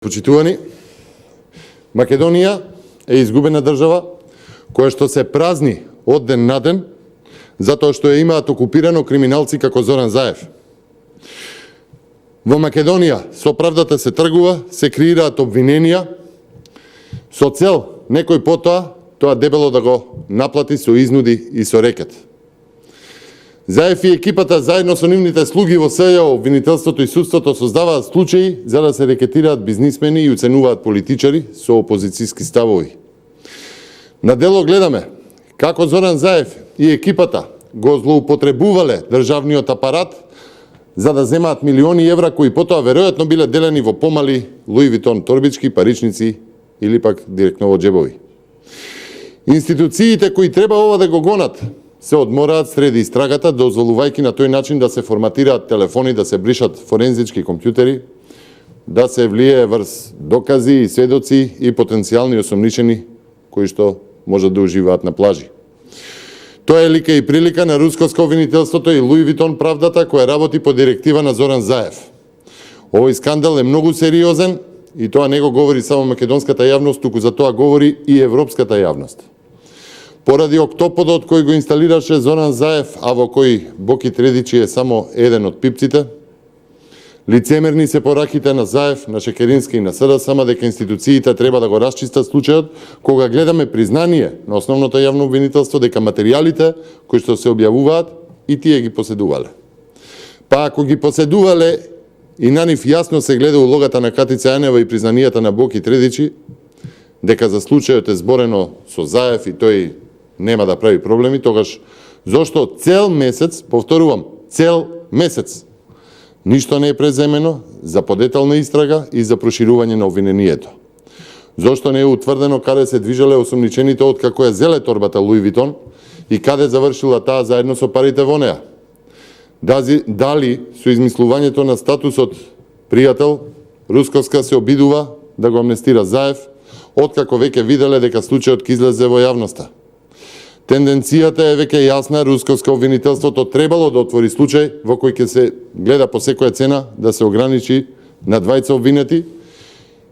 Почитувани, Македонија е изгубена држава која што се празни од ден на ден затоа што ја имаат окупирано криминалци како Зоран Заев. Во Македонија со правдата се тргува, се креираат обвиненија со цел некој потоа тоа дебело да го наплати со изнуди и со рекет. Заев и екипата заедно со нивните слуги во СЈО, обвинителството и судството создаваат случаи за да се рекетираат бизнисмени и уценуваат политичари со опозицијски ставови. На дело гледаме како Зоран Заев и екипата го злоупотребувале државниот апарат за да земаат милиони евра кои потоа веројатно биле делени во помали Луи Витон торбички, паричници или пак директно во џебови. Институциите кои треба ова да го гонат се одмораат среди истрагата, дозволувајќи на тој начин да се форматираат телефони, да се бришат форензички компјутери, да се влие врз докази и сведоци и потенцијални осомничени кои што можат да уживаат на плажи. Тоа е лика и прилика на рускоско обвинителството и Луи Витон правдата која работи по директива на Зоран Заев. Овој скандал е многу сериозен и тоа не го говори само македонската јавност, туку за тоа говори и европската јавност. Поради октоподот кој го инсталираше Зоран Заев, а во кој Боки Тредичи е само еден од пипците, лицемерни се пораките на Заев, на Шекерински и на СДСМ дека институциите треба да го расчистат случајот, кога гледаме признание на основното јавно обвинителство дека материјалите кои што се објавуваат и тие ги поседувале. Па ако ги поседувале и на нив јасно се гледа улогата на Катица Јанева и признанијата на Боки Тредичи, дека за случајот е зборено со Заев и тој нема да прави проблеми, тогаш зошто цел месец, повторувам, цел месец, ништо не е преземено за подетална истрага и за проширување на обвинението? Зошто не е утврдено каде се движеле осомничените од како ја зеле торбата Луи Витон и каде завршила таа заедно со парите во неа? Дали со измислувањето на статусот пријател, Рускоска се обидува да го амнестира Заев, откако веќе виделе дека случајот ќе излезе во јавноста? Тенденцијата е веќе јасна, рускоско обвинителството требало да отвори случај во кој ќе се гледа по секоја цена да се ограничи на двајца обвинети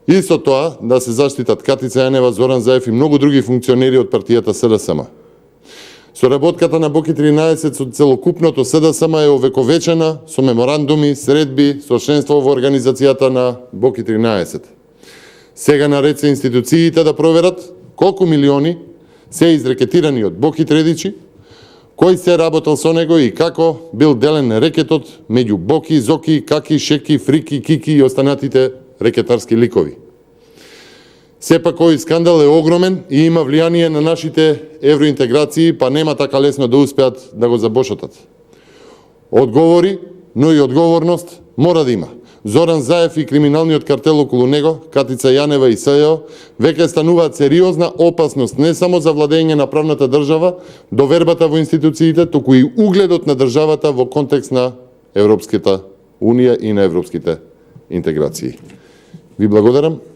и со тоа да се заштитат Катица Јанева, Зоран Заев и многу други функционери од партијата СДСМ. Соработката на Боки 13 со целокупното СДСМ е овековечена со меморандуми, средби, со членство во организацијата на Боки 13. Сега наред се институциите да проверат колку милиони се изрекетирани од Боки Тредичи, кој се работел со него и како бил делен рекетот меѓу Боки, Зоки, Каки, Шеки, Фрики, Кики и останатите рекетарски ликови. Сепак овој скандал е огромен и има влијание на нашите евроинтеграции, па нема така лесно да успеат да го забошотат. Одговори, но и одговорност мора да има. Зоран Заев и криминалниот картел околу него, Катица Јанева и СЈО, веќе стануваат сериозна опасност не само за владење на правната држава, довербата во институциите, туку и угледот на државата во контекст на Европската Унија и на европските интеграции. Ви благодарам.